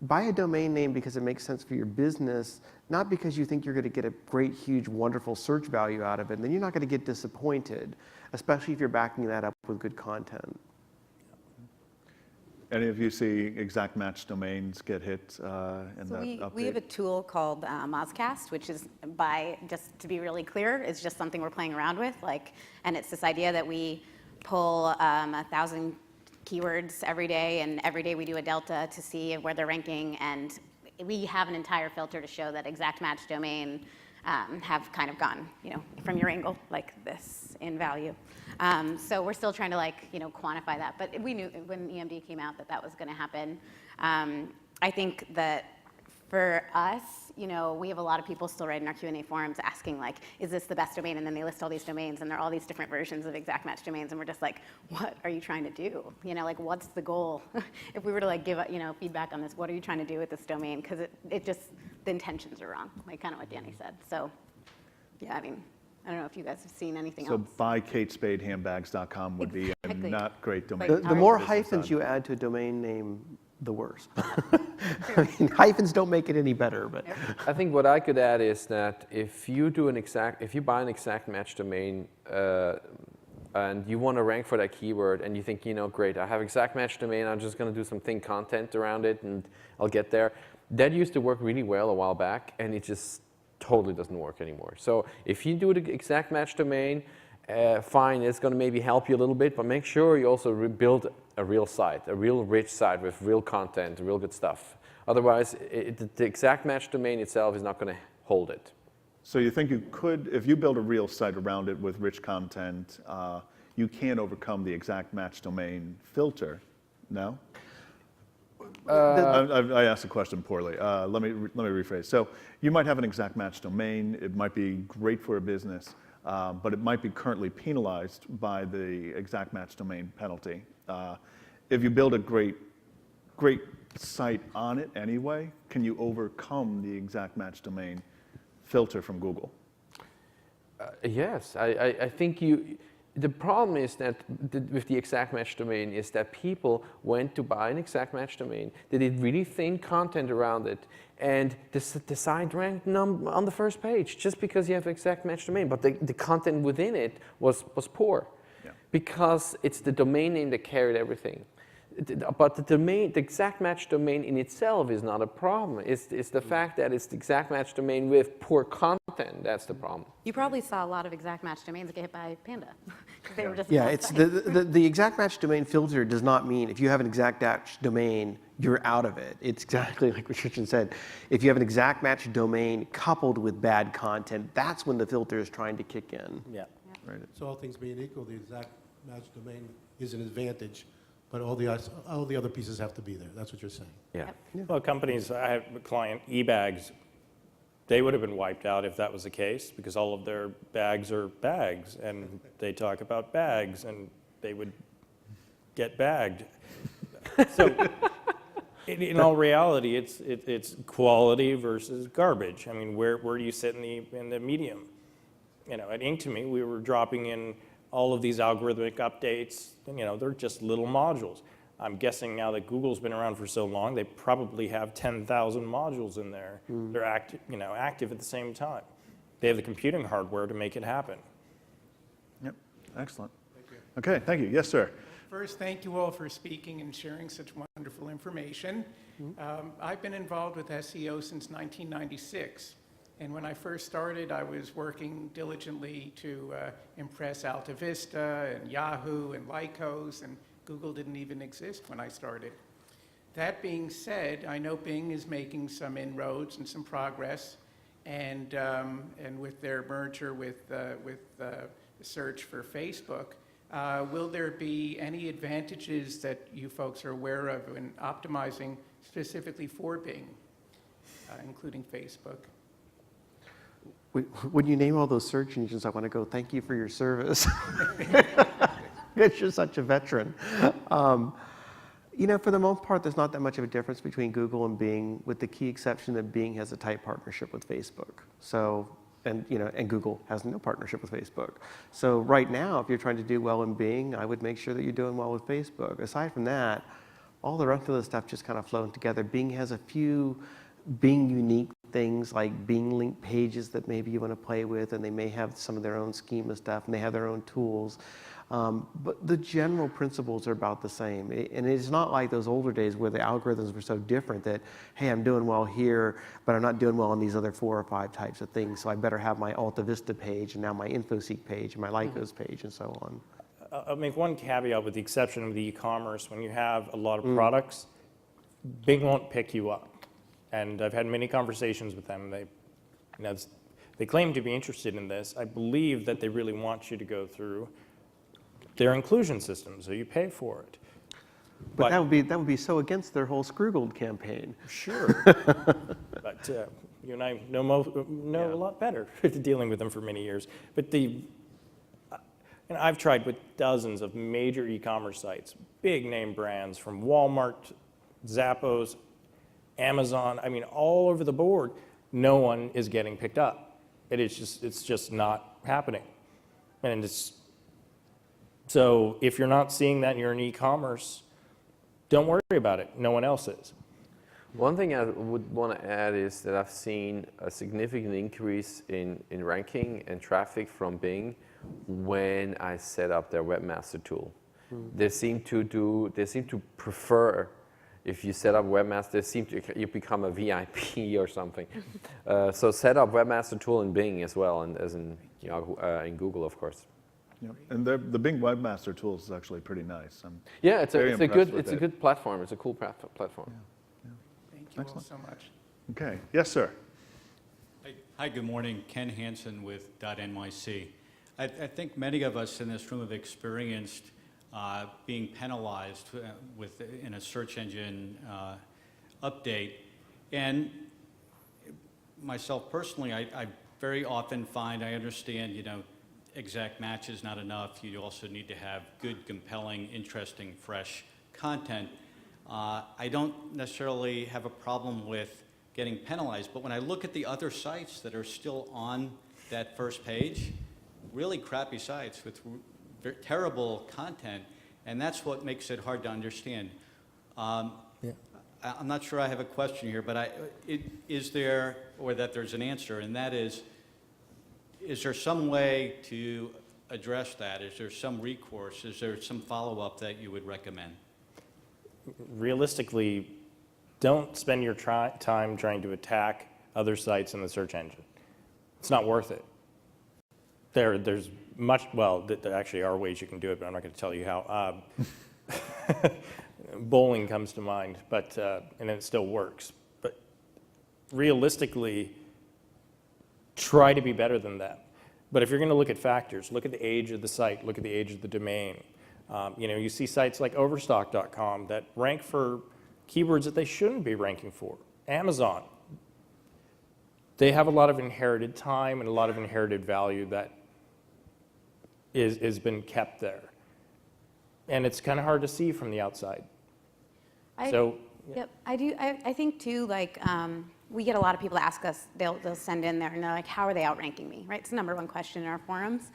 buy a domain name because it makes sense for your business, not because you think you're going to get a great, huge, wonderful search value out of it. And then you're not going to get disappointed, especially if you're backing that up with good content. Any of you see exact match domains get hit in So that update? we have a tool called Mozcast, which is just to be really clear, is just something we're playing around with. And it's this idea that we pull 1,000 keywords every day, and every day we do a delta to see where they're ranking, and we have an entire filter to show that exact match domain have kind of gone, from your angle, like this in value. So we're still trying to quantify that. But we knew when EMD came out that was going to happen. I think that for us, we have a lot of people still writing our Q&A forums asking is this the best domain? And then they list all these domains and there are all these different versions of exact match domains. And we're just like, what are you trying to do? What's the goal? If we were to give, feedback on this, what are you trying to do with this domain? Because it just, the intentions are wrong, kind of what Danny said. So yeah, I don't know if you guys have seen anything else. So buykatespadehandbags.com would be a Exactly. not great domain. The more hyphens you add to a domain name, the worse. Hyphens don't make it any better, but. I think what I could add is that if you buy an exact match domain and you want to rank for that keyword and you think, great, I have exact match domain, I'm just going to do some thin content around it and I'll get there. That used to work really well a while back and it just totally doesn't work anymore. So if you do the exact match domain, fine, it's going to maybe help you a little bit, but make sure you also build a real site, a real rich site with real content, real good stuff. Otherwise, the exact match domain itself is not going to hold it. So you think you could, if you build a real site around it with rich content, you can overcome the exact match domain filter, no? I asked the question poorly. Let me rephrase. So you might have an exact match domain. It might be great for a business, but it might be currently penalized by the exact match domain penalty. If you build a great site on it anyway, can you overcome the exact match domain filter from Google? Yes, I think the problem is that with the exact match domain is that people went to buy an exact match domain, they did really thin content around it, and the site ranked on the first page just because you have exact match domain, but the content within it was poor. Yeah. Because it's the domain name that carried everything. But the exact match domain in itself is not a problem. It's the fact that it's the exact match domain with poor content that's the problem. You probably saw a lot of exact match domains get hit by Panda. They were just Yeah, it's the exact match domain filter does not mean if you have an exact match domain, you're out of it. It's exactly like what Christian said. If you have an exact match domain coupled with bad content, that's when the filter is trying to kick in. Yeah. Right. So all things being equal, the exact match domain is an advantage, but all the other pieces have to be there. That's what you're saying. Yeah. Well, companies, I have a client, eBags, they would have been wiped out if that was the case because all of their bags are bags and they talk about bags and they would get bagged. So in all reality, it's quality versus garbage. I mean, where do you sit in the medium? At Ink2Me, we were dropping in all of these algorithmic updates, and they're just little modules. I'm guessing now that Google's been around for so long, they probably have 10,000 modules in there. They're active at the same time. They have the computing hardware to make it happen. Yep. Excellent. Thank you. Okay. Thank you. Yes, sir. First, thank you all for speaking and sharing such wonderful information. I've been involved with SEO since 1996. And when I first started, I was working diligently to impress Alta Vista and Yahoo and Lycos, and Google didn't even exist when I started. That being said, I know Bing is making some inroads and some progress, and with their merger with the search for Facebook, will there be any advantages that you folks are aware of in optimizing specifically for Bing, including Facebook? When you name all those search engines, I want to go, thank you for your service. Because you're such a veteran. For the most part, there's not that much of a difference between Google and Bing, with the key exception that Bing has a tight partnership with Facebook. So, and Google has no partnership with Facebook. So right now, if you're trying to do well in Bing, I would make sure that you're doing well with Facebook. Aside from that, all the rest of the stuff just kind of flown together. Bing has a few Bing unique things like Bing link pages that maybe you want to play with, and they may have some of their own schema stuff, and they have their own tools. But the general principles are about the same. And it's not like those older days where the algorithms were so different that, hey, I'm doing well here, but I'm not doing well on these other 4 or 5 types of things. So I better have my Alta Vista page, and now my InfoSeek page, and my Lycos page, and so on. I'll make one caveat with the exception of the e-commerce. When you have a lot of products, Bing won't pick you up. And I've had many conversations with them. They claim to be interested in this. I believe that they really want you to go through their inclusion system, so you pay for it. But that would be so against their whole Scroogled campaign. Sure. But you and I know a lot better dealing with them for many years. But and I've tried with dozens of major e-commerce sites, big name brands from Walmart, Zappos, Amazon, I mean, all over the board. No one is getting picked up. It's just not happening. And so if you're not seeing that and you're in e-commerce, don't worry about it. No one else is. One thing I would want to add is that I've seen a significant increase in ranking and traffic from Bing when I set up their webmaster tool. They seem to prefer, if you set up webmaster, you become a VIP or something. So set up webmaster tool in Bing as well, and as in in Google, of course. Yep. And the Bing Webmaster tool is actually pretty nice. Yeah, it's a good good platform. It's a cool platform. Thank you all so much. Okay. Yes, sir. Hi, good morning. Ken Hansen with .nyc. I think many of us in this room have experienced being penalized in a search engine update. And myself personally, I very often find, I understand, exact match is not enough. You also need to have good, compelling, interesting, fresh content. I don't necessarily have a problem with getting penalized, but when I look at the other sites that are still on that first page, really crappy sites with terrible content, and that's what makes it hard to understand. I'm not sure I have a question here, but is there, or that there's an answer, and that is there some way to address that? Is there some recourse? Is there some follow-up that you would recommend? Realistically, don't spend your time trying to attack other sites in the search engine. It's not worth it. There's much, well, there actually are ways you can do it, but I'm not going to tell you how. Bowling comes to mind, but and it still works. But realistically, try to be better than that. But if you're going to look at factors, look at the age of the site, look at the age of the domain. You see sites like Overstock.com that rank for keywords that they shouldn't be ranking for. Amazon, they have a lot of inherited time and a lot of inherited value that is been kept there. And it's kind of hard to see from the outside. Yep, I do. I think too, like, we get a lot of people ask us, they'll send in there and they're like, how are they outranking me, right? It's the #1 question in our forums.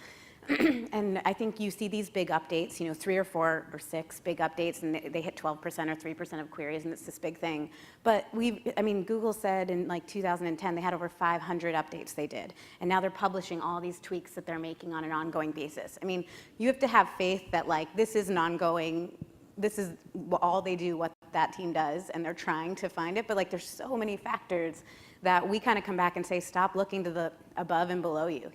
And I think you see these big updates, 3 or 4 or 6 big updates, and they hit 12% or 3% of queries, and it's this big thing. But Google said in like 2010 they had over 500 updates they did, and now they're publishing all these tweaks that they're making on an ongoing basis. You have to have faith that like this is an ongoing, this is all they do, what that team does, and they're trying to find it. But like there's so many factors that we kind of come back and say, stop looking to the above and below you.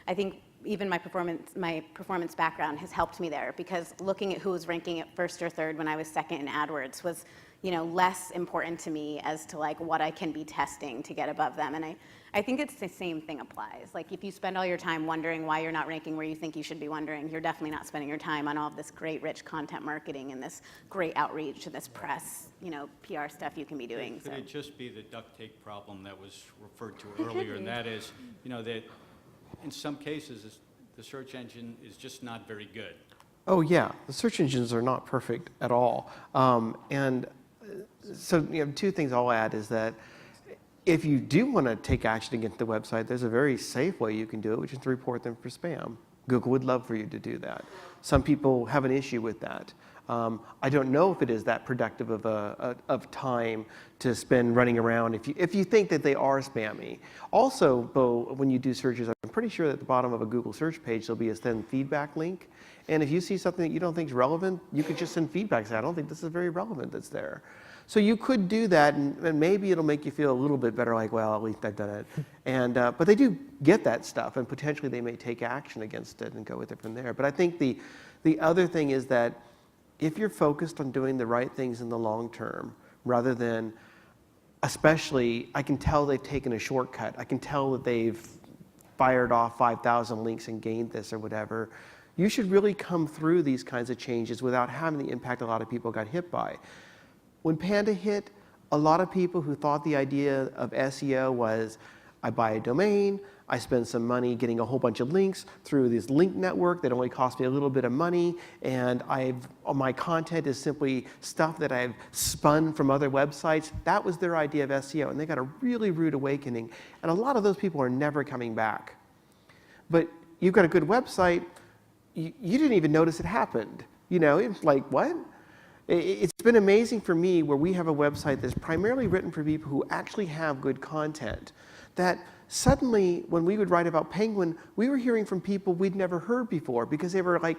I think even my performance background has helped me there, because looking at who was ranking at first or third when I was second in AdWords was, less important to me as to like what I can be testing to get above them. And I think it's the same thing applies. Like if you spend all your time wondering why you're not ranking where you think you should be wondering, you're definitely not spending your time on all of this great rich content marketing and this great outreach and this press, PR stuff you can be doing. Could it just be the duct tape problem that was referred to earlier? And that is, that in some cases, the search engine is just not very good. Oh yeah, the search engines are not perfect at all. And so 2 things I'll add is that if you do want to take action against the website, there's a very safe way you can do it, which is to report them for spam. Google would love for you to do that. Some people have an issue with that. I don't know if it is that productive of time to spend running around if you think that they are spammy. Also, Bo, when you do searches, I'm pretty sure that at the bottom of a Google search page there'll be a send feedback link. And if you see something that you don't think is relevant, you could just send feedback. Say, I don't think this is very relevant that's there. So you could do that, and maybe it'll make you feel a little bit better, like, well, at least I've done it. And but they do get that stuff, and potentially they may take action against it and go with it from there. But I think the other thing is that if you're focused on doing the right things in the long term, rather than, especially, I can tell they've taken a shortcut. I can tell that they've fired off 5,000 links and gained this or whatever. You should really come through these kinds of changes without having the impact a lot of people got hit by. When Panda hit, a lot of people who thought the idea of SEO was, I buy a domain, I spend some money getting a whole bunch of links through this link network that only cost me a little bit of money, and my content is simply stuff that I've spun from other websites. That was their idea of SEO, and they got a really rude awakening. And a lot of those people are never coming back. But you've got a good website, you didn't even notice it happened. You know, it's like, what? It's been amazing for me where we have a website that's primarily written for people who actually have good content, that suddenly when we would write about Penguin, we were hearing from people we'd never heard before because they were like,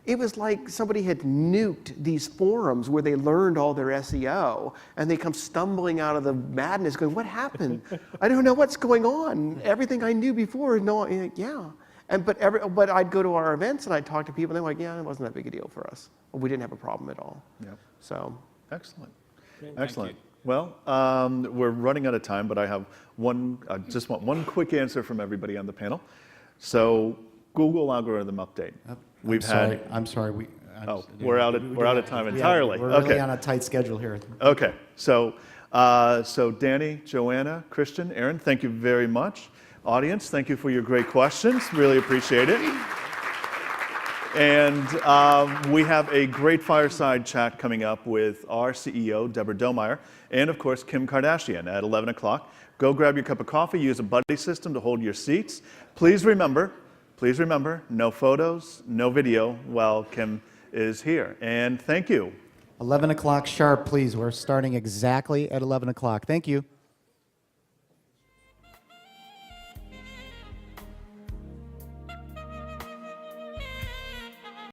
it was like somebody had nuked these forums where they learned all their SEO, and they come stumbling out of the madness going, what happened? I don't know what's going on. Everything I knew before, no, yeah. But I'd go to our events and I'd talk to people and they're like, yeah, it wasn't that big a deal for us. We didn't have a problem at all. Yep. So. Excellent. Great, Excellent. thank you. Well, we're running out of time, but I have just want one quick answer from everybody on the panel. So, Google algorithm update. I'm sorry. We're out of time entirely. We're really on a tight schedule here. Okay. So Danny, Joanna, Christian, Aaron, thank you very much. Audience, thank you for your great questions. Really appreciate it. And we have a great fireside chat coming up with our CEO, Deborah Domeyer, and of course, Kim Kardashian at 11 o'clock. Go grab your cup of coffee, use a buddy system to hold your seats. Please remember, no photos, no video while Kim is here. And thank you. 11 o'clock sharp, please. We're starting exactly at 11 o'clock. Thank you.